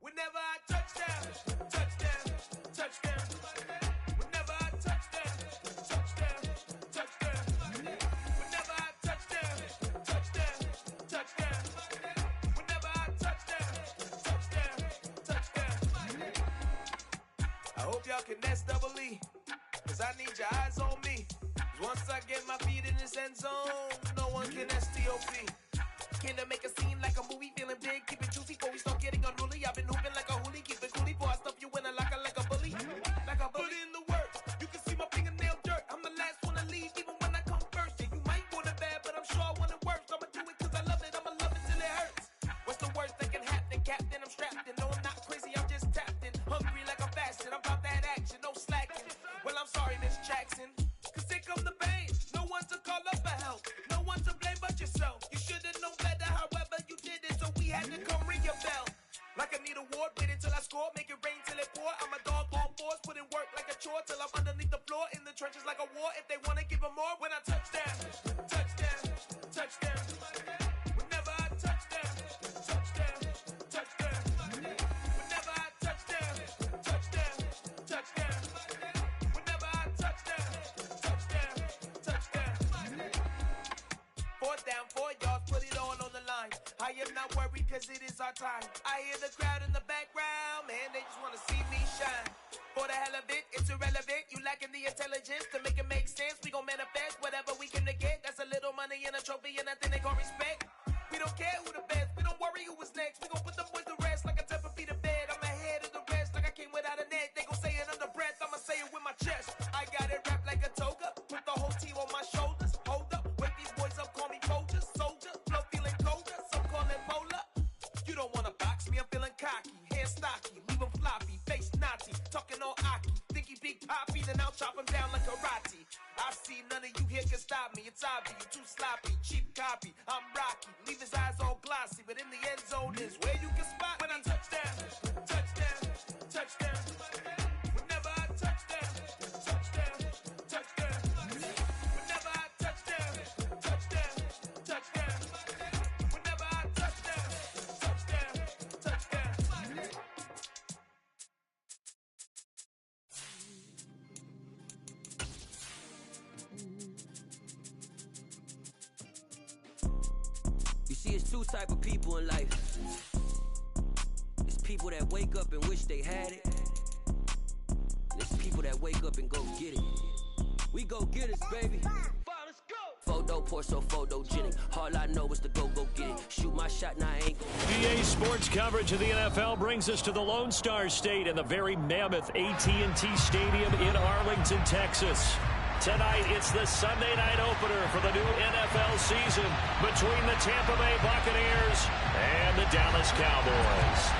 Whenever I touchdown, touchdown, touchdown. Whenever I touchdown, touchdown, touchdown. Whenever I touchdown, touchdown, touchdown. Whenever I touchdown, touchdown, touchdown. I hope y'all can S-double-E, cause I need your eyes on me. Once I get my feet in this end zone, no one can S-T-O-P. Can I make a scene like a movie, feeling big, keep it juicy before we start getting unruly. I've been hooping like a hoolie, keep it coolie before I stuff you in a locker like a bully. Like a bully. Put in the work, you can see my fingernail dirt. I'm the last one to leave, even when I come first. Yeah, you might want it bad, but I'm sure I want it worse. I'ma do it cause I love it, I'ma love it till it hurts. What's the worst that can happen, Captain? I'm strapped in, no I'm not crazy, I'm just tapped in. Hungry like I'm fasting, I'm about that action, no slacking. Well, I'm sorry, Miss Jackson, cause here come the pain. No one to call up for help, no one to blame but yourself. You should've known better, however you did it, so we had to come ring your bell. Like I need a ward, wait until I score, make it rain till it pour. I'm a dog on fours, put in work like a chore till I'm underneath the floor, in the trenches like a war. If they wanna give them more, when I touchdown, touchdown, touchdown. Whenever I touchdown, touchdown, touchdown. Whenever I touchdown, touchdown, touchdown. Whenever I touchdown, touchdown, touchdown. Fourth down, 4 yards, put it on the line. I am not worried cause it is our time. I hear the crowd in the background, man, they just wanna see me shine. For the hell of it, it's irrelevant. You lacking the intelligence to make it make sense. We gon' manifest whatever we came to get. That's a little money and a trophy and nothing they gon' respect. We don't care who the best, we don't worry who was next. We gon' put them boys to rest like a 10 feet of bed. I'm ahead of the rest like I came without a net. They gon' say it under breath, I'ma say it with my chest. I got it wrapped like a toga, put the whole team on my shoulders. Hold up, wake these boys up, call me Folger, soldier. Flow feeling colder, some call it polar. You don't wanna box me, I'm feeling cocky. Hair stocky, leave him floppy, face Nazi. Talking all Aki, think he big poppy, then I'll chop him down like karate. I see none of you here can stop me. It's obvious, you too sloppy, cheap copy. I'm Rocky, leave his eyes all glossy, but in the end zone is where you can spot when I touchdown, touchdown, touchdown. Whenever I touchdown, touchdown, touchdown. Whenever I touchdown, touchdown, touchdown. Whenever I touchdown, touchdown, touchdown. You see, it's two type of people in life. It's people that wake up and wish they had it. And it's people that wake up and go get it. We go get it, baby. Let's go. Photo poor, so photogenic. All I know is to go get it. Shoot my shot, now I ain't gon' EA Sports coverage of the NFL brings us to the Lone Star State and the very mammoth AT&T Stadium in Arlington, Texas. Tonight, it's the Sunday night opener for the new NFL season between the Tampa Bay Buccaneers and the Dallas Cowboys.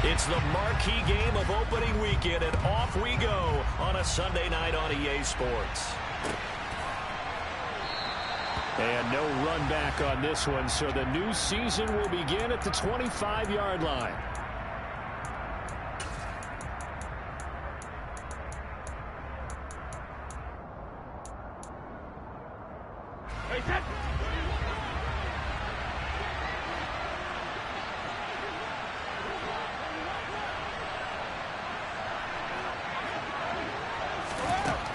It's the marquee game of opening weekend, and off we go on a Sunday night on EA Sports. And no run back on this one, so the new season will begin at the 25-yard line.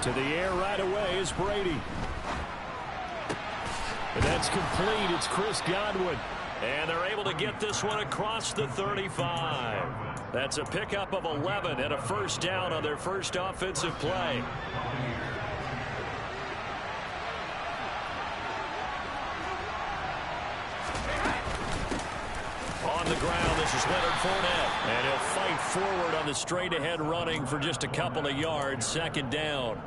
To the air right away is Brady. And that's complete. It's Chris Godwin. And they're able to get this one across the 35. That's a pickup of 11 and a first down on their first offensive play. On the ground, this is Leonard Fournette. And he'll fight forward on the straight-ahead running for just a couple of yards. Second down.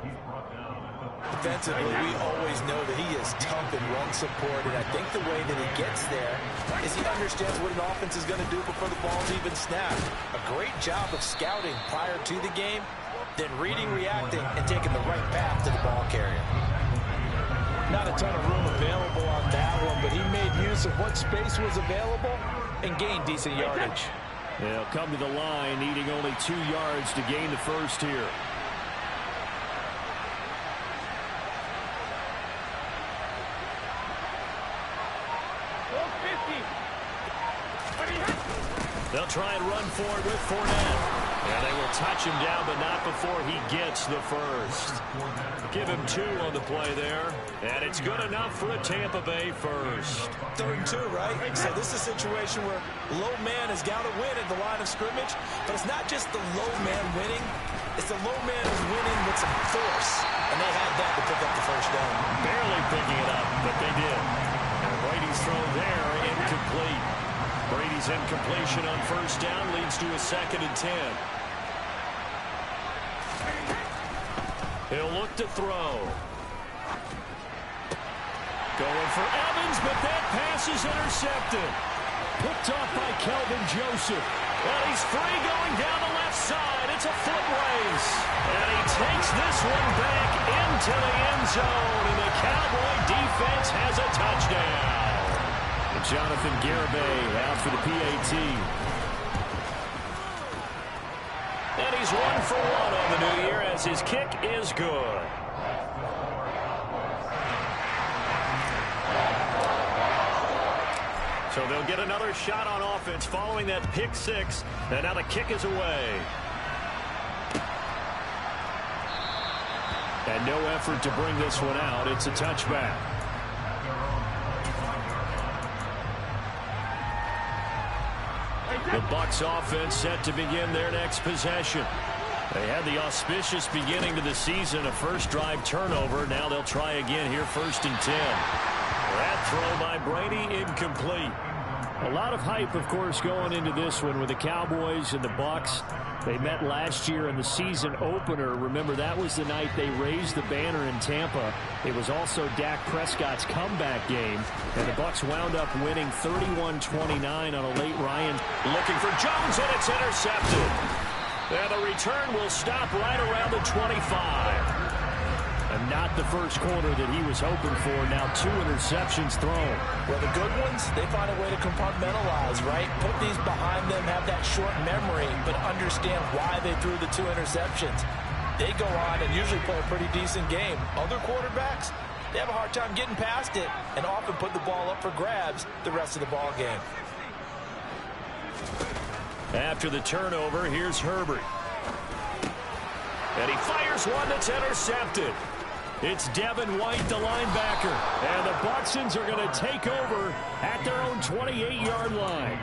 Defensively, we always know that he is tough in run support, and I think the way that he gets there is he understands what an offense is going to do before the ball's even snapped. A great job of scouting prior to the game, then reading, reacting, and taking the right path to the ball carrier. Not a ton of room available on that one, but he made use of what space was available and gained decent yardage. They'll come to the line, needing only 2 yards to gain the first here. They'll try and run for it with Fournette. And they will touch him down, but not before he gets the first. Give him 2 on the play there. And it's good enough for a Tampa Bay first. 3rd and 2, right? So this is a situation where low man has got to win at the line of scrimmage. But it's not just the low man winning. It's the low man who's winning with some force. And they had that to pick up the first down. Barely picking it up, but they did. And Brady's throw there, incomplete. Brady's incompletion on first down leads to a 2nd and 10. He'll look to throw. Going for Evans, but that pass is intercepted. Picked off by Kelvin Joseph. And he's free going down the left side. It's a foot race. And he takes this one back into the end zone. And the Cowboy defense has a touchdown. And Jonathan Garibay out for the PAT. And he's 1 for 1 on the new year as his kick is good. So they'll get another shot on offense following that pick 6. And now the kick is away. And no effort to bring this one out. It's a touchback. The Bucs offense set to begin their next possession. They had the auspicious beginning to the season, a first drive turnover. Now they'll try again here, 1st and 10. That throw by Brady incomplete. A lot of hype, of course, going into this one with the Cowboys and the Bucs. They met last year in the season opener. Remember, that was the night they raised the banner in Tampa. It was also Dak Prescott's comeback game. And the Bucs wound up winning 31-29 on a late Ryan. Looking for Jones, and it's intercepted. And the return will stop right around the 25. And not the first quarter that he was hoping for. Now 2 interceptions thrown. Well, the good ones, they find a way to compartmentalize, right? Put these behind them, have that short memory, but understand why they threw the 2 interceptions. They go on and usually play a pretty decent game. Other quarterbacks, they have a hard time getting past it and often put the ball up for grabs the rest of the ball game. After the turnover, here's Herbert. And he fires one that's intercepted. It's Devin White, the linebacker. And the Bucsons are going to take over at their own 28-yard line.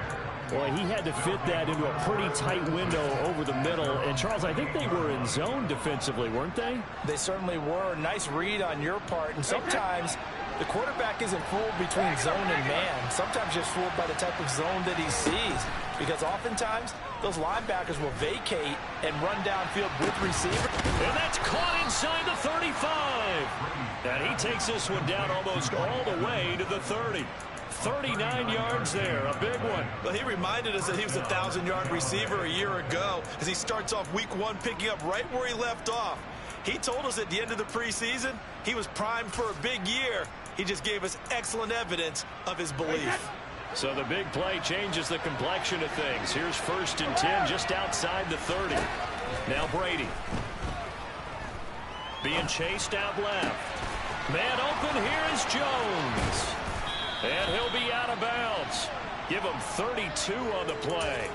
Boy, he had to fit that into a pretty tight window over the middle. And, Charles, I think they were in zone defensively, weren't they? They certainly were. Nice read on your part. And sometimes the quarterback isn't fooled between zone and man. Sometimes just fooled by the type of zone that he sees. Because oftentimes, those linebackers will vacate and run downfield with receiver. And that's caught inside the 35. And he takes this one down almost all the way to the 30. 39 yards there, a big one. Well, he reminded us that he was a 1,000-yard receiver a year ago as he starts off week 1 picking up right where he left off. He told us at the end of the preseason he was primed for a big year. He just gave us excellent evidence of his belief. So the big play changes the complexion of things. Here's 1st and 10 just outside the 30. Now Brady. Being chased out left. Man open, here is Jones. And he'll be out of bounds. Give him 32 on the play.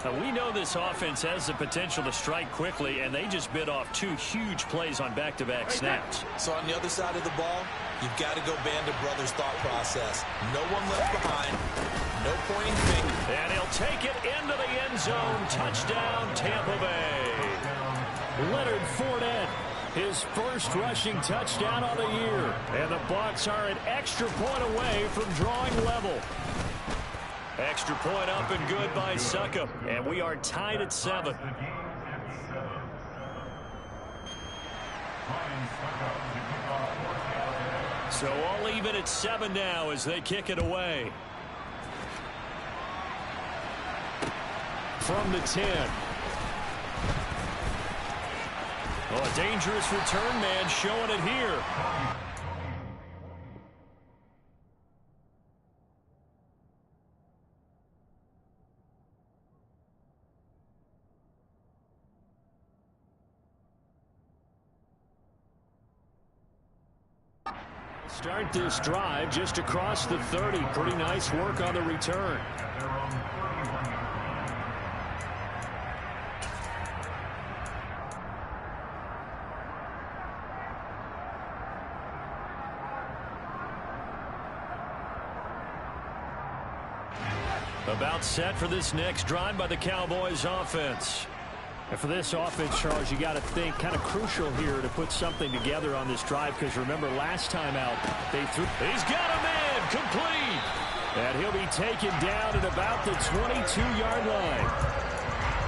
Now, we know this offense has the potential to strike quickly, and they just bit off 2 huge plays on back-to-back snaps. So on the other side of the ball, you've got to go Band of Brothers thought process. No one left behind. No pointing finger. And he'll take it into the end zone. Touchdown, Tampa Bay. Leonard Fournette, his first rushing touchdown of the year. And the Bucs are an extra point away from drawing level. Extra point up and good by Succop. And we are tied at 7. So all even at 7 now as they kick it away. From the 10. Oh, a dangerous return man showing it here. Start this drive just across the 30. Pretty nice work on the return. About set for this next drive by the Cowboys offense. And for this offense, Charles, you got to think kind of crucial here to put something together on this drive, because remember last time out they threw. He's got a man complete, and he'll be taken down at about the 22-yard line.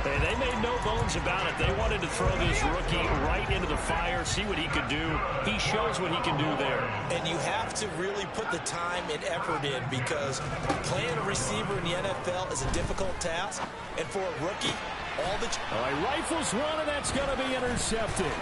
Hey, they made no bones about it. They wanted to throw this rookie right into the fire, see what he could do. He shows what he can do there. And you have to really put the time and effort in, because playing a receiver in the NFL is a difficult task. And for a rookie, all right, rifles one, and that's going to be intercepted.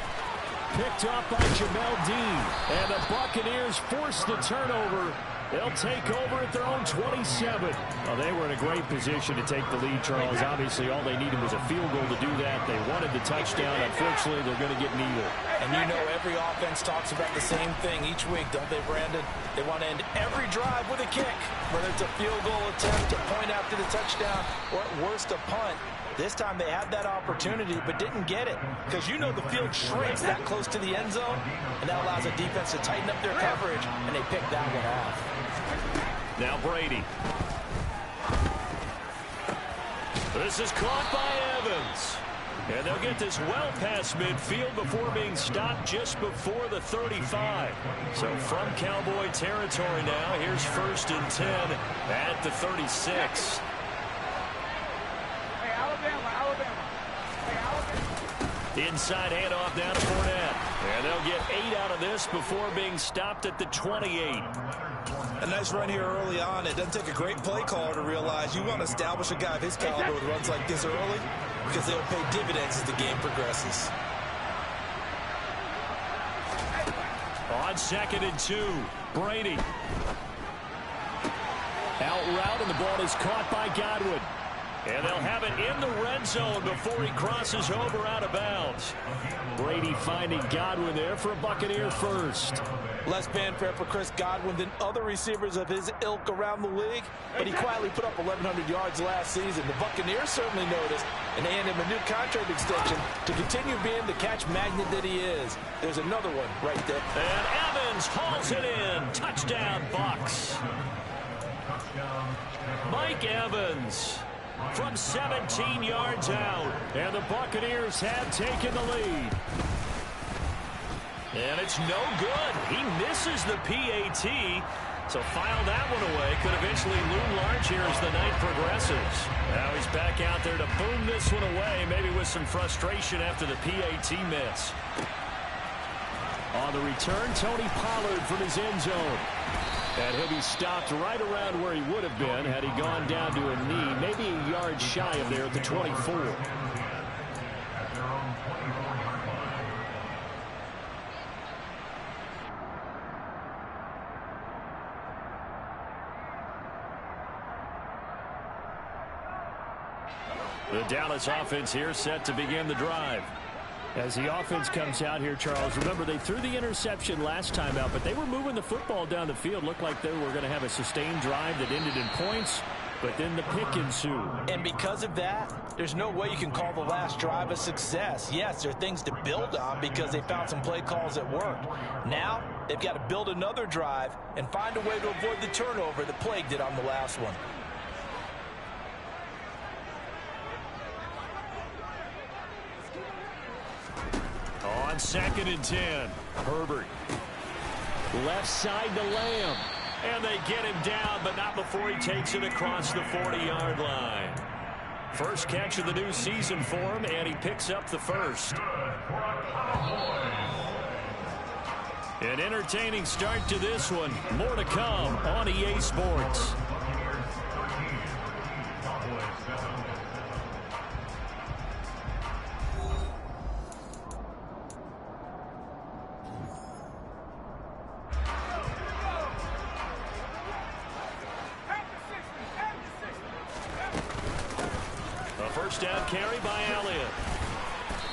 Picked up by Jamel Dean. And the Buccaneers force the turnover. They'll take over at their own 27. Well, they were in a great position to take the lead, Charles. Obviously, all they needed was a field goal to do that. They wanted the touchdown. Unfortunately, they're going to get neither. And you know every offense talks about the same thing each week, don't they, Brandon? They want to end every drive with a kick, whether it's a field goal attempt, a point after the touchdown, or at worst, a punt. This time they had that opportunity but didn't get it, because you know the field shrinks that close to the end zone, and that allows the defense to tighten up their coverage, and they picked that one off. Now Brady. This is caught by Evans. And they'll get this well past midfield before being stopped just before the 35. So from Cowboy territory now, here's 1st and 10 at the 36. Inside handoff down to Fournette. And they'll get 8 out of this before being stopped at the 28. A nice run here early on. It doesn't take a great play caller to realize you want to establish a guy of his caliber with runs like this early, because they'll pay dividends as the game progresses. On 2nd and 2, Brady. Out route, and the ball is caught by Godwin. And they'll have it in the red zone before he crosses over out of bounds. Brady finding Godwin there for a Buccaneer first. Less fanfare for Chris Godwin than other receivers of his ilk around the league, but he quietly put up 1,100 yards last season. The Buccaneers certainly noticed, and they handed him a new contract extension to continue being the catch magnet that he is. There's another one right there. And Evans hauls it in. Touchdown, Bucs. Mike Evans from 17 yards out, and the Buccaneers have taken the lead. And it's no good. He misses the PAT, so file that one away. Could eventually loom large here as the night progresses. Now he's back out there to boom this one away, maybe with some frustration after the PAT miss. On the return, Tony Pollard from his end zone. And he'll be stopped right around where he would have been had he gone down to a knee, maybe a yard shy of there at the 24. The Dallas offense here set to begin the drive. As the offense comes out here, Charles, remember they threw the interception last time out, but they were moving the football down the field. Looked like they were going to have a sustained drive that ended in points, but then the pick ensued. And because of that, there's no way you can call the last drive a success. Yes, there are things to build on because they found some play calls that worked. Now, they've got to build another drive and find a way to avoid the turnover that plagued it on the last one. On 2nd and 10, Herbert. Left side to Lamb. And they get him down, but not before he takes it across the 40-yard line. First catch of the new season for him, and he picks up the first. An entertaining start to this one. More to come on EA Sports. First down carry by Elliott.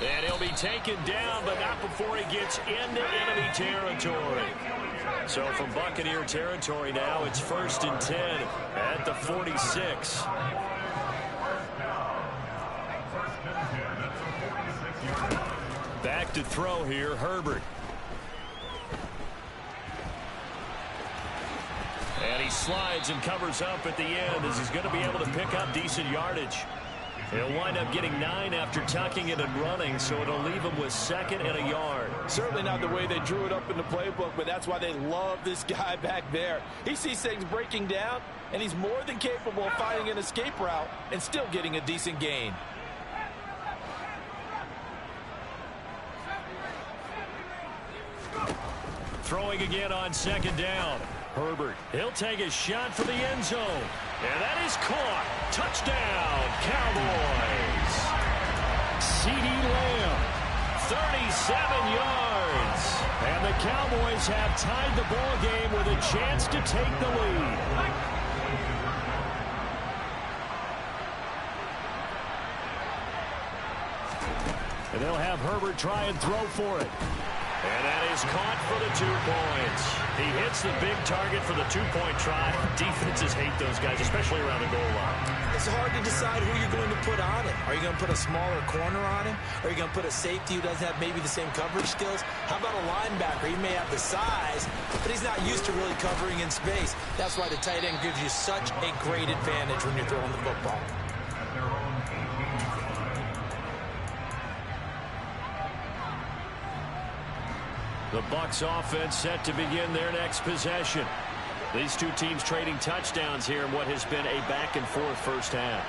And he'll be taken down, but not before he gets into enemy territory. So from Buccaneer territory now, it's 1st and 10 at the 46. Back to throw here, Herbert. And he slides and covers up at the end as he's going to be able to pick up decent yardage. He'll wind up getting 9 after tucking it and running, so it'll leave him with 2nd and a yard. Certainly not the way they drew it up in the playbook, but that's why they love this guy back there. He sees things breaking down, and he's more than capable of finding an escape route and still getting a decent gain. Throwing again on 2nd down. Herbert, he'll take a shot for the end zone. And that is caught. Touchdown, Cowboys. CeeDee Lamb, 37 yards. And the Cowboys have tied the ball game with a chance to take the lead. And they'll have Herbert try and throw for it. And that is caught for the 2 points. He hits the big target for the 2-point try. Defenses hate those guys, especially around the goal line. It's hard to decide who you're going to put on him. Are you going to put a smaller corner on him? Are you going to put a safety who doesn't have maybe the same coverage skills? How about a linebacker? He may have the size, but he's not used to really covering in space. That's why the tight end gives you such a great advantage when you're throwing the football. The Bucs offense set to begin their next possession. These two teams trading touchdowns here in what has been a back-and-forth first half.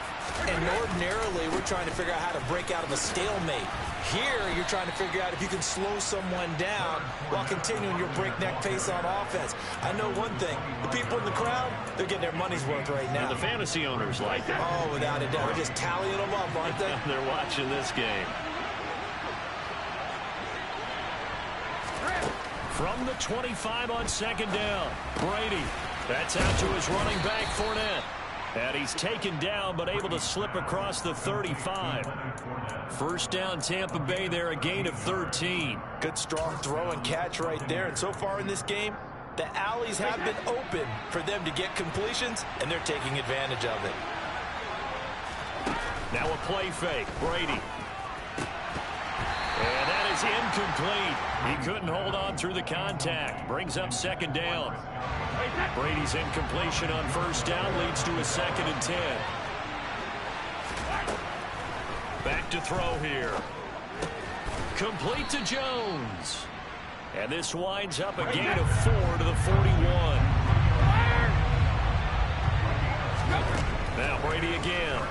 And ordinarily, we're trying to figure out how to break out of a stalemate. Here, you're trying to figure out if you can slow someone down while continuing your breakneck pace on offense. I know one thing. The people in the crowd, they're getting their money's worth right now. And the fantasy owners like it. Oh, without a doubt. They're just tallying them up, aren't they? They're watching this game. From the 25 on 2nd down, Brady. That's out to his running back, Fournette. And he's taken down, but able to slip across the 35. First down, Tampa Bay there, a gain of 13. Good, strong throw and catch right there. And so far in this game, the alleys have been open for them to get completions, and they're taking advantage of it. Now a play fake, Brady. And that is incomplete. He couldn't hold on through the contact. Brings up 2nd down. Brady's incompletion on 1st down leads to a 2nd and 10. Back to throw here. Complete to Jones. And this winds up a gain of 4 to the 41. Now Brady again.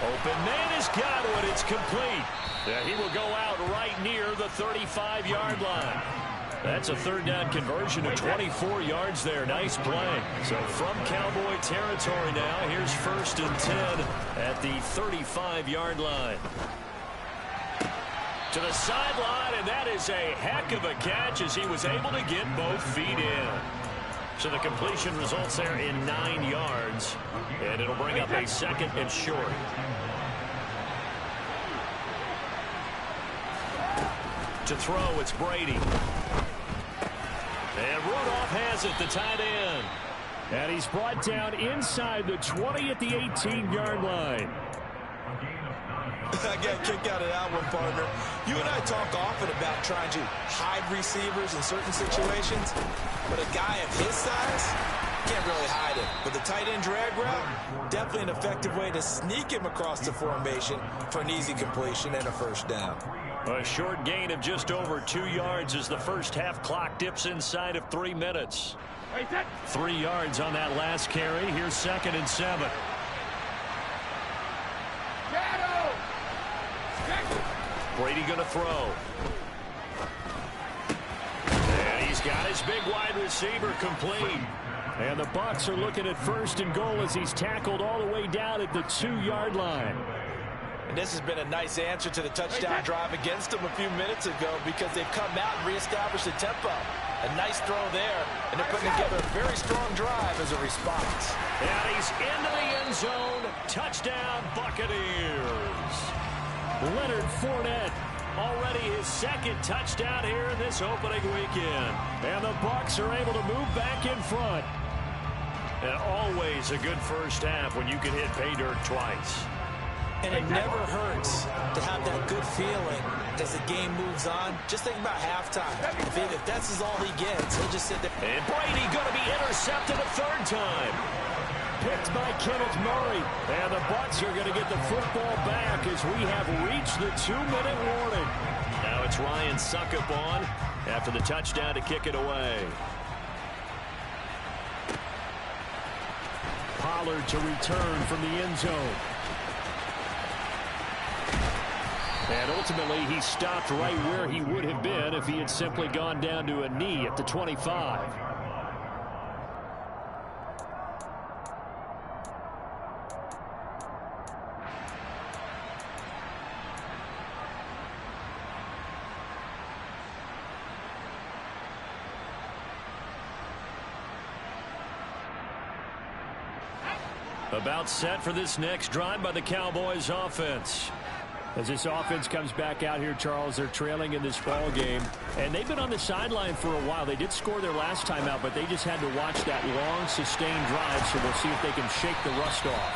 Open man has got it. It's complete. Yeah, he will go out right near the 35-yard line. That's a 3rd down conversion of 24 yards there. Nice play. So from Cowboy territory now, here's 1st and 10 at the 35-yard line. To the sideline, and that is a heck of a catch as he was able to get both feet in. So the completion results there in 9 yards, and it'll bring up a 2nd and short. To throw, it's Brady. And Rudolph has it, the tight end. And he's brought down inside the 20 at the 18-yard line. I got a kick out of that one, partner. You and I talk often about trying to hide receivers in certain situations, but a guy of his size can't really hide it. But the tight end drag route, definitely an effective way to sneak him across the formation for an easy completion and a 1st down. A short gain of just over 2 yards as the first half clock dips inside of 3 minutes. 3 yards on that last carry. Here's 2nd and 7. Brady going to throw. And he's got his big wide receiver complete. And the Bucs are looking at 1st and goal as he's tackled all the way down at the 2-yard line. And this has been a nice answer to the touchdown drive against them a few minutes ago because they've come out and reestablished the tempo. A nice throw there, and they're putting together a very strong drive as a response. And he's into the end zone. Touchdown, Buccaneers. Leonard Fournette, already his second touchdown here in this opening weekend. And the Bucs are able to move back in front. And always a good first half when you can hit pay dirt twice. And it never hurts to have that good feeling as the game moves on. Just think about halftime. If that's all he gets, he'll just sit there. And Brady going to be intercepted a third time. Picked by Kenneth Murray. And the Bucs are going to get the football back as we have reached the 2-minute warning. Now it's Ryan Suckup on after the touchdown to kick it away. Pollard to return from the end zone. And ultimately, he stopped right where he would have been if he had simply gone down to a knee at the 25. About set for this next drive by the Cowboys offense. As this offense comes back out here, Charles, they're trailing in this ball game. And they've been on the sideline for a while. They did score their last time out, but they just had to watch that long, sustained drive, so we'll see if they can shake the rust off.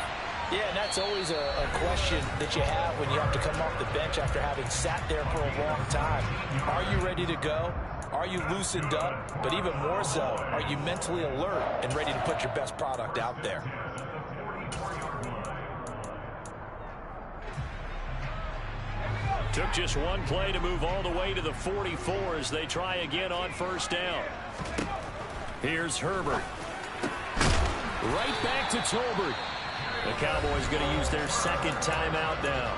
Yeah, and that's always a question that you have when you have to come off the bench after having sat there for a long time. Are you ready to go? Are you loosened up? But even more so, are you mentally alert and ready to put your best product out there? Took just one play to move all the way to the 44 as they try again on first down. Here's Herbert. Right back to Tolbert. The Cowboys going to use their second timeout now,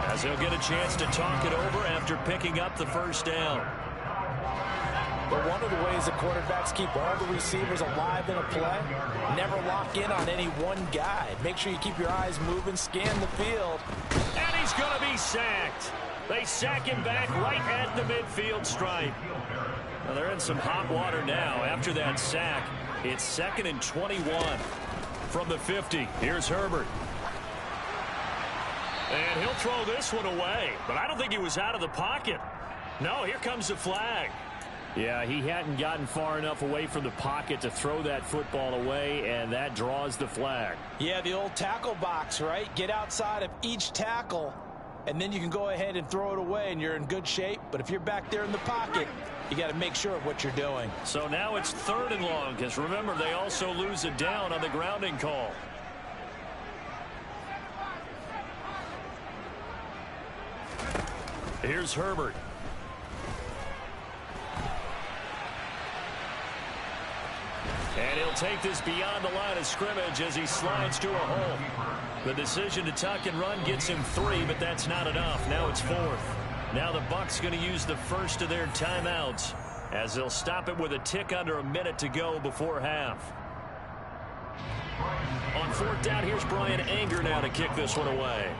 as they'll get a chance to talk it over after picking up the first down. But one of the ways the quarterbacks keep all the receivers alive in a play, never lock in on any one guy. Make sure you keep your eyes moving, scan the field. And he's going to be sacked. They sack him back right at the midfield stripe. Well, they're in some hot water now. After that sack, it's 2nd and 21 from the 50. Here's Herbert. And he'll throw this one away, but I don't think he was out of the pocket. No, here comes the flag. Yeah, he hadn't gotten far enough away from the pocket to throw that football away, and that draws the flag. Yeah, the old tackle box, right? Get outside of each tackle, and then you can go ahead and throw it away, and you're in good shape. But if you're back there in the pocket, you got to make sure of what you're doing. So now it's 3rd and long, because remember, they also lose a down on the grounding call. Here's Herbert. And he'll take this beyond the line of scrimmage as he slides to a hole. The decision to tuck and run gets him 3, but that's not enough. Now it's 4th. Now the Bucs going to use the first of their timeouts as they'll stop it with a tick under a minute to go before half. On 4th down, here's Brian Anger now to kick this one away.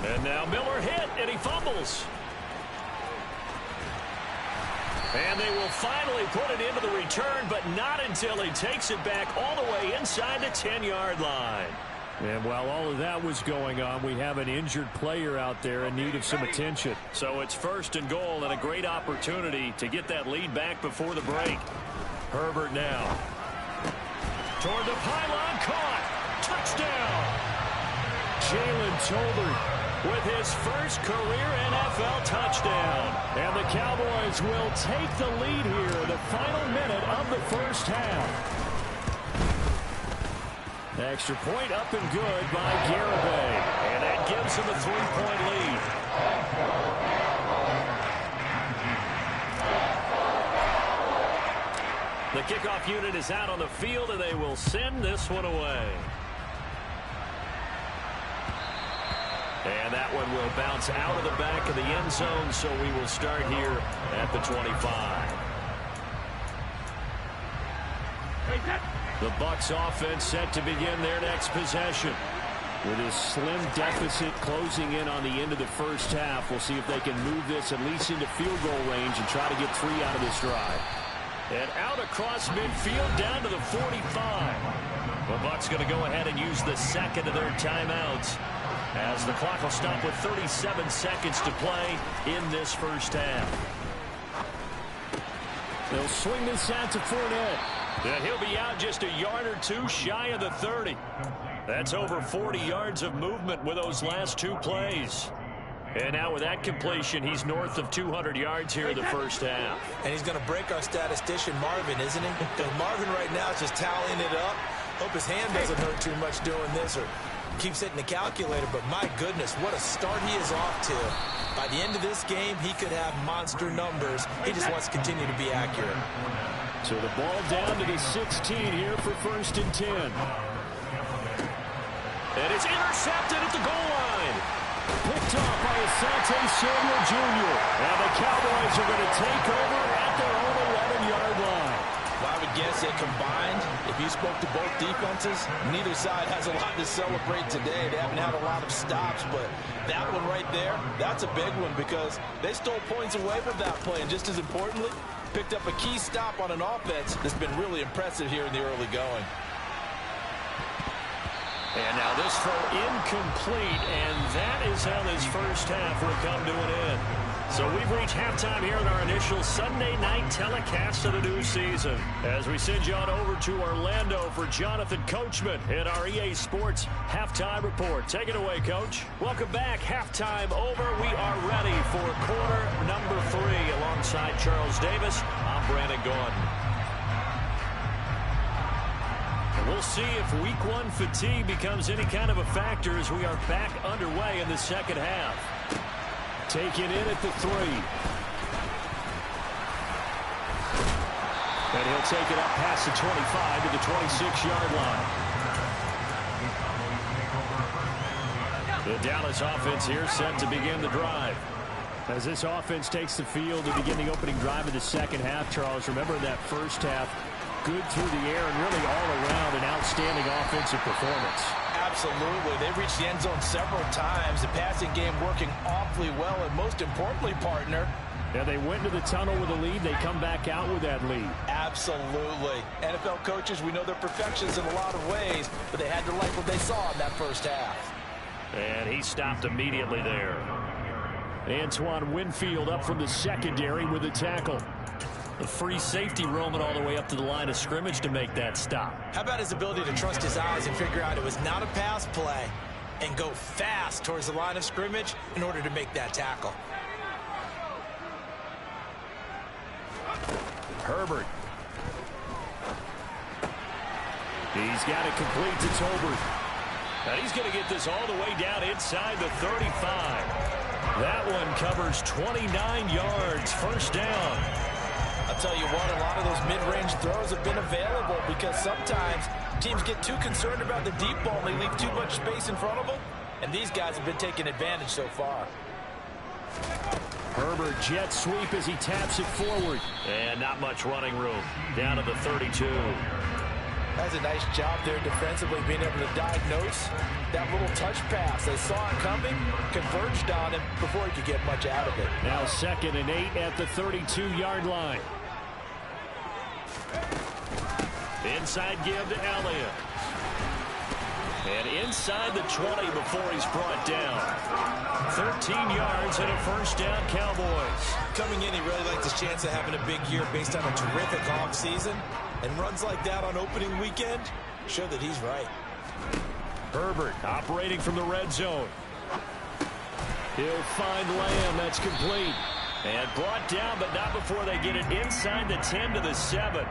And now Miller hit, and he fumbles. And they will finally put it into the return, but not until he takes it back all the way inside the 10-yard line. And while all of that was going on, we have an injured player out there in need of some attention. So it's 1st and goal and a great opportunity to get that lead back before the break. Herbert now. Toward the pylon, caught. Touchdown. Jalen Tolbert with his first career NFL touchdown. And the Cowboys will take the lead here in the final minute of the first half. Extra point up and good by Garibay. And that gives him a 3-point lead. The kickoff unit is out on the field, and they will send this one away. And that one will bounce out of the back of the end zone, so we will start here at the 25. The Bucs offense set to begin their next possession. With a slim deficit closing in on the end of the first half, we'll see if they can move this at least into field goal range and try to get 3 out of this drive. And out across midfield down to the 45. The Bucs going to go ahead and use the second of their timeouts, as the clock will stop with 37 seconds to play in this first half. They'll swing this out to Fournette. And he'll be out just a yard or two shy of the 30. That's over 40 yards of movement with those last 2 plays. And now with that completion, he's north of 200 yards here in the first half. And he's going to break our statistician Marvin, isn't he? Because Marvin right now is just tallying it up. Hope his hand doesn't hurt too much doing this or keeps hitting the calculator. But my goodness, what a start he is off to. By the end of this game, he could have monster numbers. He just wants to continue to be accurate. So the ball down to the 16 here for 1st and 10. And it's intercepted at the goal line. Picked off by Asante Samuel Jr. And the Cowboys are going to take over at their own 11-yard line. Well, I would guess that combined, if you spoke to both defenses, neither side has a lot to celebrate today. They haven't had a lot of stops, but that one right there, that's a big one because they stole points away with that play. And just as importantly, picked up a key stop on an offense that's been really impressive here in the early going. And now this throw incomplete, and that is how this first half will come to an end. So we've reached halftime here in our initial Sunday night telecast of the new season. As we send you on over to Orlando for Jonathan Coachman in our EA Sports Halftime Report. Take it away, Coach. Welcome back. Halftime over. We are ready for quarter number 3 alongside Charles Davis. I'm Brandon Gordon. We'll see if week 1 fatigue becomes any kind of a factor as we are back underway in the second half. Taken in at the 3. And he'll take it up past the 25 to the 26-yard line. The Dallas offense here set to begin the drive. As this offense takes the field to begin the opening drive of the second half, Charles, remember that first half, good through the air and really all around an outstanding offensive performance. Absolutely. They reached the end zone several times. The passing game working awfully well, and most importantly, partner, yeah, they went to the tunnel with a lead. They come back out with that lead. Absolutely. NFL coaches, we know they're perfectionists in a lot of ways, but they had to like what they saw in that first half. And he stopped immediately there. Antoine Winfield up from the secondary with a tackle. The free safety roaming all the way up to the line of scrimmage to make that stop. How about his ability to trust his eyes and figure out it was not a pass play and go fast towards the line of scrimmage in order to make that tackle? Herbert. He's got it complete to Tolbert. And he's going to get this all the way down inside the 35. That one covers 29 yards. First down. I'll tell you what, a lot of those mid-range throws have been available because sometimes teams get too concerned about the deep ball and they leave too much space in front of them. And these guys have been taking advantage so far. Herbert jet sweep as he taps it forward. And not much running room. Down to the 32. That's a nice job there defensively, being able to diagnose that little touch pass. They saw it coming, converged on him before he could get much out of it. Now 2nd and 8 at the 32-yard line. Inside give to Elliott. And inside the 20 before he's brought down. 13 yards and a first down, Cowboys. Coming in, he really likes his chance of having a big year based on a terrific offseason. And runs like that on opening weekend show that he's right. Herbert operating from the red zone. He'll find Lamb. That's complete. And brought down, but not before they get it inside the 10 to the 7.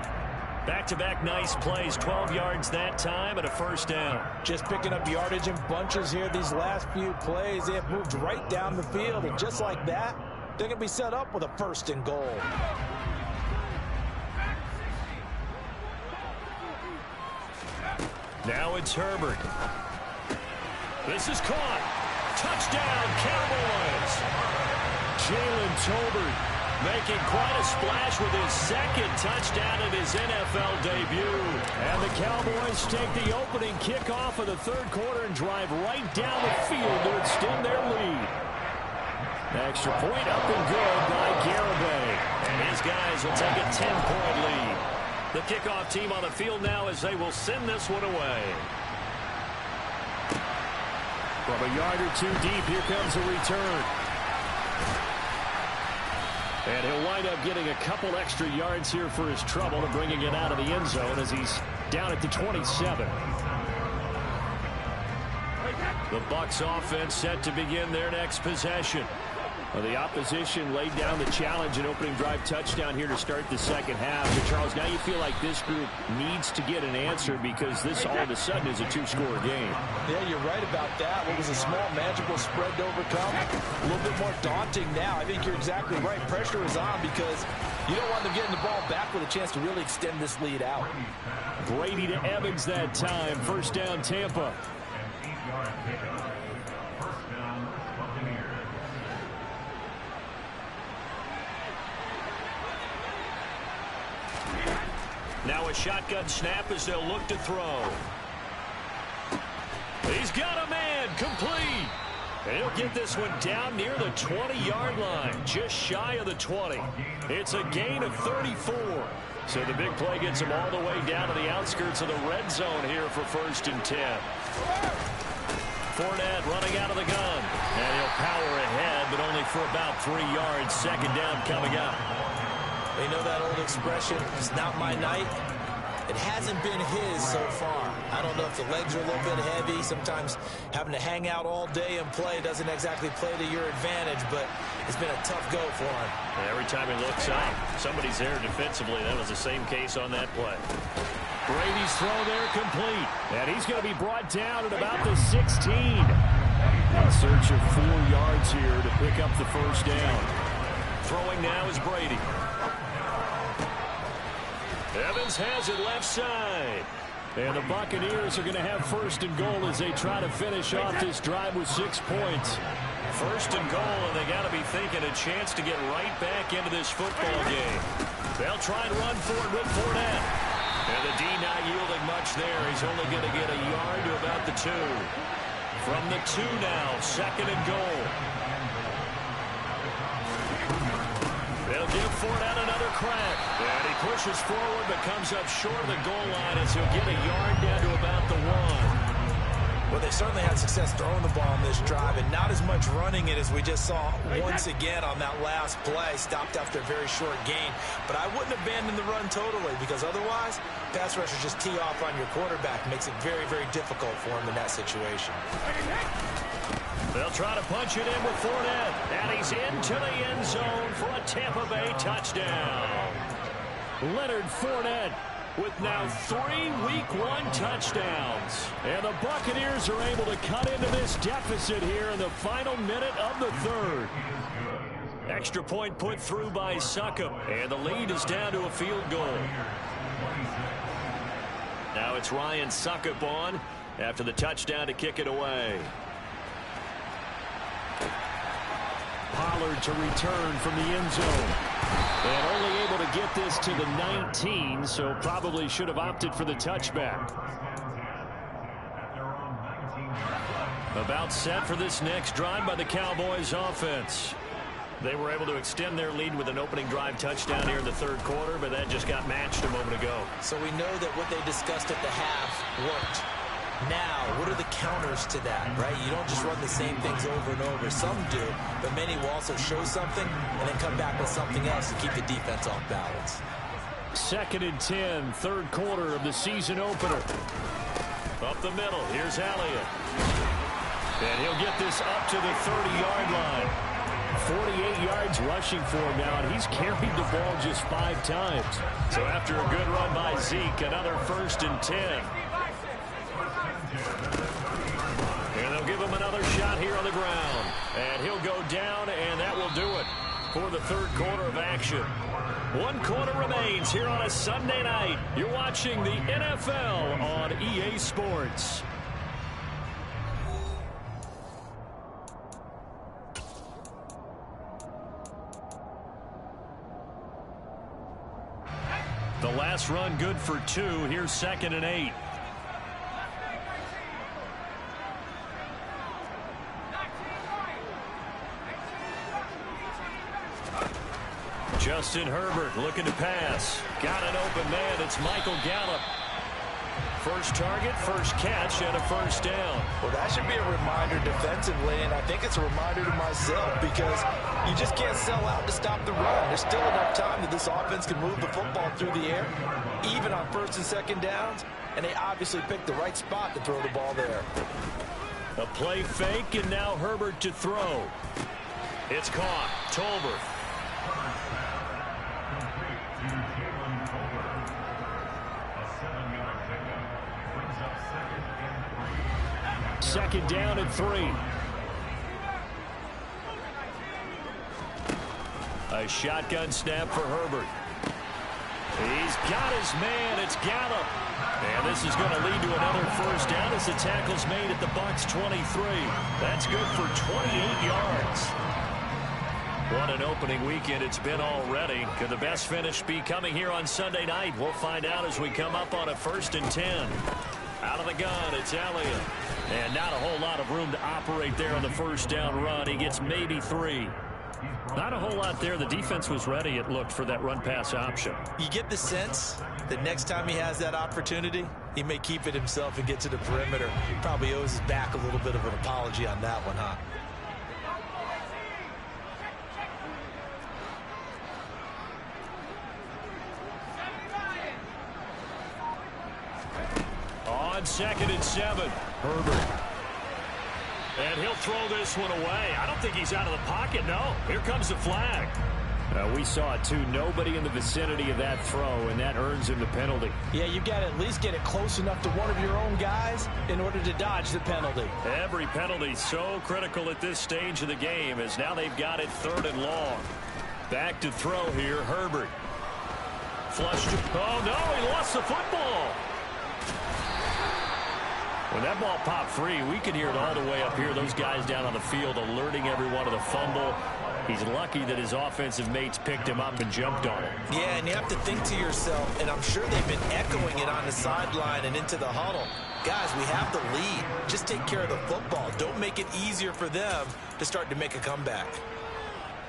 Back-to-back nice plays, 12 yards that time and a first down. Just picking up yardage in bunches here these last few plays. They have moved right down the field, and just like that, they're going to be set up with a 1st and goal. Now it's Herbert. This is caught. Touchdown, Cowboys. Jalen Tolbert making quite a splash with his 2nd touchdown in his NFL debut. Cowboys take the opening kickoff of the third quarter and drive right down the field to extend their lead. Extra point up and good by Garibay. And his guys will take a 10-point lead. The kickoff team on the field now as they will send this one away. From a yard or two deep, here comes a return. And he'll wind up getting a couple extra yards here for his trouble and bringing it out of the end zone as he's down at the 27. The Bucs offense set to begin their next possession. Well, the opposition laid down the challenge and opening drive touchdown here to start the second half. But Charles, now you feel like this group needs to get an answer because this all of a sudden is a two-score game. Yeah, you're right about that. What was a small, manageable spread to overcome? A little bit more daunting now. I think you're exactly right. Pressure is on because you don't want them getting the ball back with a chance to really extend this lead out. Brady to Evans that time. First down, Tampa. Now a shotgun snap as they'll look to throw. He's got a man, complete. And he'll get this one down near the 20-yard line, just shy of the 20. It's a gain of 34. So the big play gets him all the way down to the outskirts of the red zone here for 1st and 10. Fournette running out of the gun. And he'll power ahead, but only for about 3 yards. Second down coming up. You know that old expression, it's not my night? It hasn't been his so far. I don't know if the legs are a little bit heavy. Sometimes having to hang out all day and play doesn't exactly play to your advantage, but it's been a tough go for him. Every time he looks up, somebody's there defensively. That was the same case on that play. Brady's throw there complete. And he's going to be brought down at about the 16. In search of 4 yards here to pick up the first down. Throwing now is Brady. Evans has it left side. And the Buccaneers are going to have 1st and goal as they try to finish off this drive with 6 points. 1st and goal, and they got to be thinking a chance to get right back into this football game. They'll try and run for it with Fournette. And the D not yielding much there. He's only going to get a yard to about the 2. From the 2 now, 2nd and goal. They'll give Fournette another crack. And he pushes forward but comes up short of the goal line as he'll get a yard down to about the 1. Well, they certainly had success throwing the ball on this drive and not as much running it as we just saw once again on that last play. Stopped after a very short gain. But I wouldn't abandon the run totally because otherwise, pass rushers just tee off on your quarterback. Makes it very, very difficult for him in that situation. They'll try to punch it in with Fournette. And he's into the end zone for a Tampa Bay touchdown. Leonard Fournette with now 3 Week 1 touchdowns. And the Buccaneers are able to cut into this deficit here in the final minute of the 3rd. Extra point put through by Succop. And the lead is down to a field goal. Now it's Ryan Succop on after the touchdown to kick it away. Pollard to return from the end zone. And only able to get this to the 19, so probably should have opted for the touchback. About set for this next drive by the Cowboys offense. They were able to extend their lead with an opening drive touchdown here in the 3rd quarter, but that just got matched a moment ago. So we know that what they discussed at the half worked. Now, what are the counters to that, right? You don't just run the same things over and over. Some do, but many will also show something and then come back with something else to keep the defense off balance. 2nd and 10, 3rd quarter of the season opener. Up the middle, here's Elliott. And he'll get this up to the 30-yard line. 48 yards rushing for him now, and he's carried the ball just 5 times. So after a good run by Zeke, another 1st and 10. And they'll give him another shot here on the ground. And he'll go down, and that will do it for the 3rd quarter of action. 1 quarter remains here on a Sunday night. You're watching the NFL on EA Sports. The last Last run good for 2. Here's 2nd and 8. Justin Herbert looking to pass. Got an open man. It's Michael Gallup. First target, first catch, and a first down. Well, that should be a reminder defensively, and I think it's a reminder to myself because you just can't sell out to stop the run. There's still enough time that this offense can move the football through the air, even on 1st and 2nd downs, and they obviously picked the right spot to throw the ball there. A play fake, and now Herbert to throw. It's caught. Tolbert. Second down and 3. A shotgun snap for Herbert. He's got his man. It's Gallup. And this is going to lead to another first down as the tackle's made at the Bucs 23. That's good for 28 yards. What an opening weekend it's been already. Could the best finish be coming here on Sunday night? We'll find out as we come up on a 1st and 10. Out of the gun, it's Elliott. And not a whole lot of room to operate there on the first down run. He gets maybe 3. Not a whole lot there. The defense was ready, it looked, for that run-pass option. You get the sense that next time he has that opportunity, he may keep it himself and get to the perimeter. Probably owes his back a little bit of an apology on that one, huh? On 2nd and 7, Herbert. And he'll throw this one away. I don't think he's out of the pocket, no. Here comes the flag. We saw it, too. Nobody in the vicinity of that throw, and that earns him the penalty. Yeah, you've got to at least get it close enough to one of your own guys in order to dodge the penalty. Every penalty so critical at this stage of the game, as now they've got it 3rd and long. Back to throw here, Herbert. Flushed. Oh, no, he lost the football. When that ball popped free, we could hear it all the way up here. Those guys down on the field alerting everyone of the fumble. He's lucky that his offensive mates picked him up and jumped on it. Yeah, and you have to think to yourself, and I'm sure they've been echoing it on the sideline and into the huddle. Guys, we have the lead. Just take care of the football. Don't make it easier for them to start to make a comeback.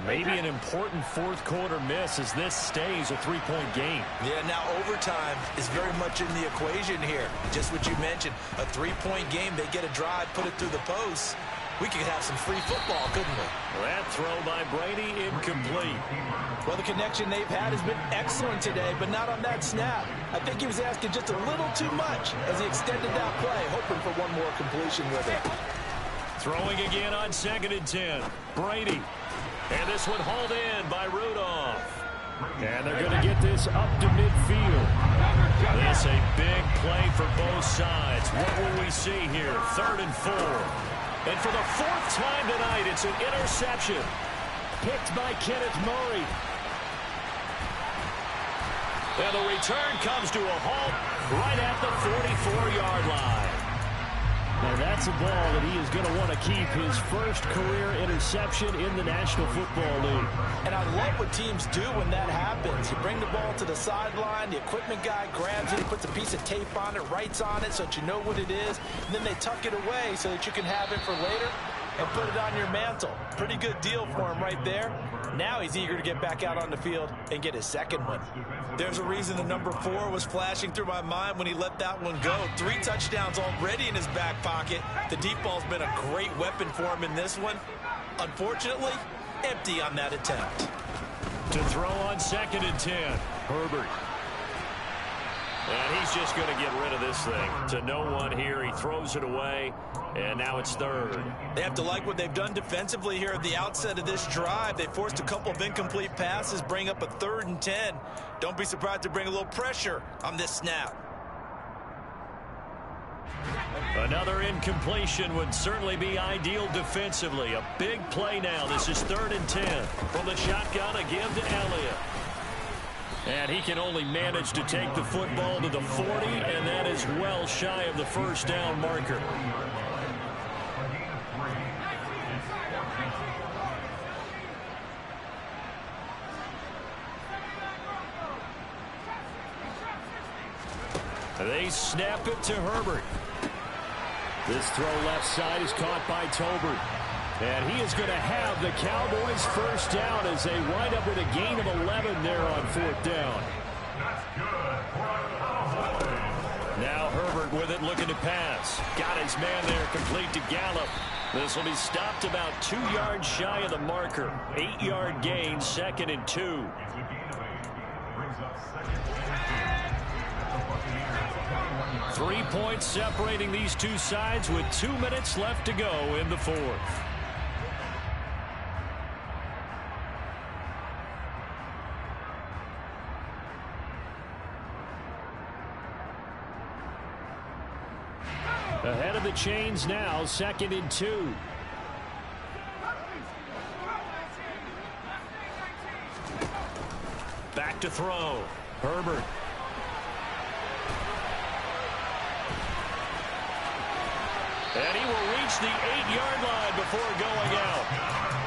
Maybe an important 4th quarter miss as this stays a 3-point game. Yeah, now overtime is very much in the equation here. Just what you mentioned, a 3-point game. They get a drive, put it through the post. We could have some free football, couldn't we? That throw by Brady incomplete. Well, the connection they've had has been excellent today, but not on that snap. I think he was asking just a little too much as he extended that play, hoping for one more completion with it. Throwing again on 2nd and 10. Brady. And this one hauled in by Rudolph. And they're going to get this up to midfield. This a big play for both sides. What will we see here? 3rd and 4. And for the 4th time tonight, it's an interception. Picked by Kenneth Murray. And the return comes to a halt right at the 44-yard line. And that's a ball that he is going to want to keep, his first career interception in the National Football League. And I love what teams do when that happens. You bring the ball to the sideline, the equipment guy grabs it, he puts a piece of tape on it, writes on it so that you know what it is, and then they tuck it away so that you can have it for later and put it on your mantle. Pretty good deal for him right there. Now he's eager to get back out on the field and get his second one. There's a reason the number 4 was flashing through my mind when he let that one go. 3 touchdowns already in his back pocket. The deep ball's been a great weapon for him in this one. Unfortunately, empty on that attempt. To throw on 2nd and 10, Herbert. And he's just going to get rid of this thing. To no one here, he throws it away, and now it's 3rd. They have to like what they've done defensively here at the outset of this drive. They forced a couple of incomplete passes, bring up a 3rd and 10. Don't be surprised to bring a little pressure on this snap. Another incompletion would certainly be ideal defensively. A big play now. This is 3rd and 10. From the shotgun again to Elliott. And he can only manage to take the football to the 40, and that is well shy of the first down marker. They snap it to Herbert. This throw left side is caught by Tolbert. And he is going to have the Cowboys first down as they wind up with a gain of 11 there on fourth down. Now Herbert with it, looking to pass. Got his man there, complete to Gallup. This will be stopped about 2 yards shy of the marker. 8-yard gain, 2nd and 2. 3 points separating these two sides with 2 minutes left to go in the fourth. Ahead of the chains now, 2nd and 2. Back to throw. Herbert. And he will reach the 8-yard line before going out.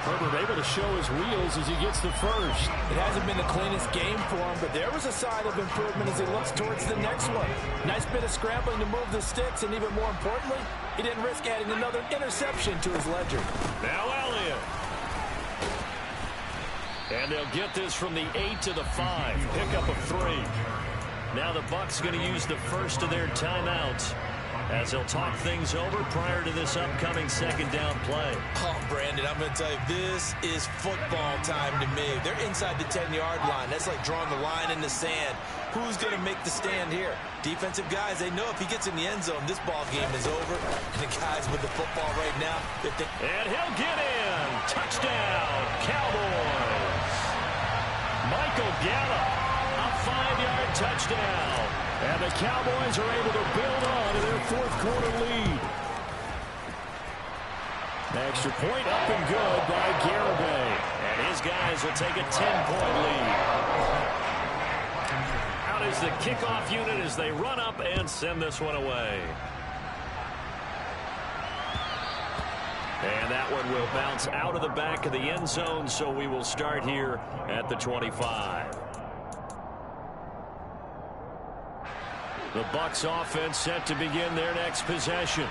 Herbert able to show his wheels as he gets the first. It hasn't been the cleanest game for him, but there was a sign of improvement as he looks towards the next one. Nice bit of scrambling to move the sticks, and even more importantly, he didn't risk adding another interception to his ledger. Now Elliott. And they'll get this from the 8 to the 5. Pickup of 3. Now the Bucs going to use the first of their timeouts as they'll talk things over prior to this upcoming second down play. Oh, Brandon, I'm going to tell you, this is football time to me. They're inside the 10-yard line. That's like drawing the line in the sand. Who's going to make the stand here? Defensive guys, they know if he gets in the end zone, this ball game is over. And the guys with the football right now, and he'll get in. Touchdown, Cowboys. Michael Gallup, a 5-yard touchdown. And the Cowboys are able to build on to their fourth-quarter lead. The extra point up and good by Garibay. And his guys will take a 10-point lead. Out is the kickoff unit as they run up and send this one away. And that one will bounce out of the back of the end zone, so we will start here at the 25. The Bucs offense set to begin their next possession.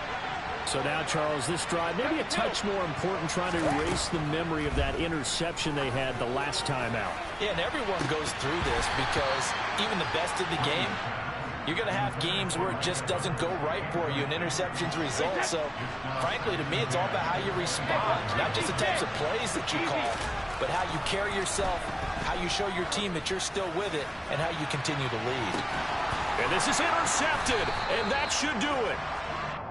So now, Charles, this drive maybe a touch more important, trying to erase the memory of that interception they had the last time out. Yeah, and everyone goes through this because even the best in the game, you're going to have games where it just doesn't go right for you and interceptions result. So, frankly, to me, it's all about how you respond, not just the types of plays that you call, but how you carry yourself, how you show your team that you're still with it, and how you continue to lead. And this is intercepted, and that should do it.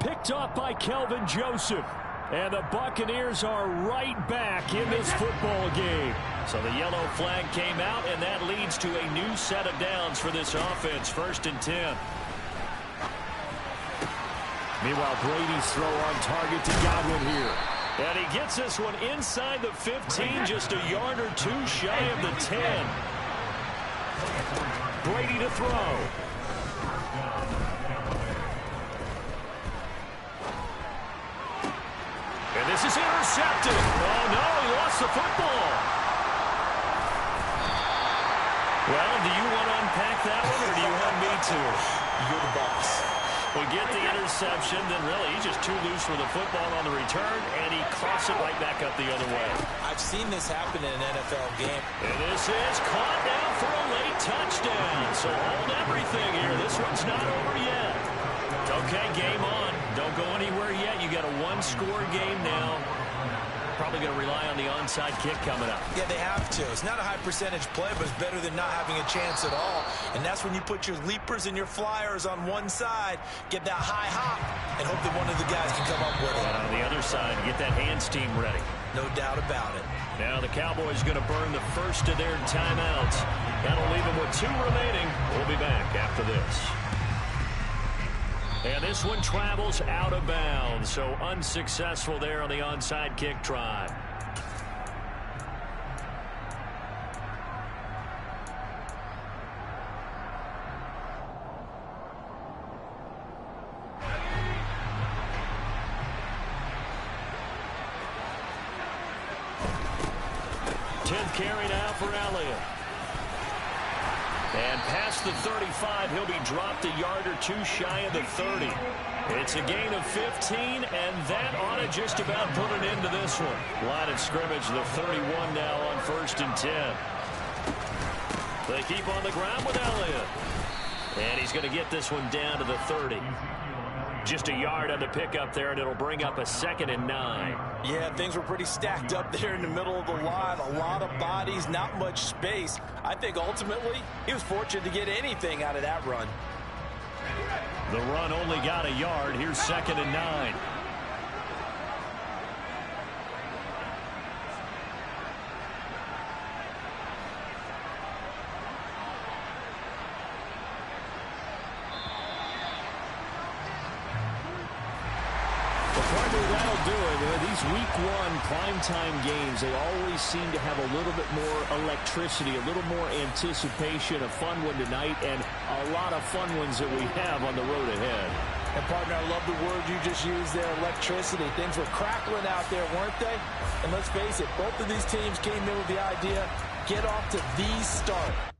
Picked off by Kelvin Joseph. And the Buccaneers are right back in this football game. So the yellow flag came out, and that leads to a new set of downs for this offense. 1st and 10. Meanwhile, Brady's throw on target to Godwin here. And he gets this one inside the 15, just a yard or two shy of the 10. Brady to throw. And this is intercepted. Oh, no, he lost the football. Well, do you want to unpack that one, or do you want me to? You're the boss. We get the interception, then really he's just too loose for the football on the return, and he coughs it right back up the other way. I've seen this happen in an NFL game. And this is caught now for a late touchdown. So hold everything here. This one's not over yet. Okay, game on. Don't go anywhere yet. You got a one-score game now. Probably going to rely on the onside kick coming up. Yeah, they have to. It's not a high percentage play, but it's better than not having a chance at all. And that's when you put your leapers and your flyers on one side, get that high hop, and hope that one of the guys can come up with it. And on the other side, get that hands team ready. No doubt about it. Now the Cowboys going to burn the first of their timeouts. That'll leave them with 2 remaining. We'll be back after this. And this one travels out of bounds, so unsuccessful there on the onside kick try. Carry now for Elliott. And past the 35, he'll be dropped a yard or two shy of the 30. It's a gain of 15, and that ought to just about put an end to this one. Line of scrimmage, the 31 now on 1st and 10. They keep on the ground with Elliott. And he's going to get this one down to the 30. Just a yard on the pickup there, and it'll bring up a 2nd and 9. Yeah, things were pretty stacked up there in the middle of the line. A lot of bodies, not much space. I think ultimately he was fortunate to get anything out of that run. The run only got a yard. Here's 2nd and 9. That'll do it. These week 1 primetime games, they always seem to have a little bit more electricity, a little more anticipation. A fun one tonight, and a lot of fun ones that we have on the road ahead. And, partner, I love the word you just used there, electricity. Things were crackling out there, weren't they? And let's face it, both of these teams came in with the idea, get off to the start.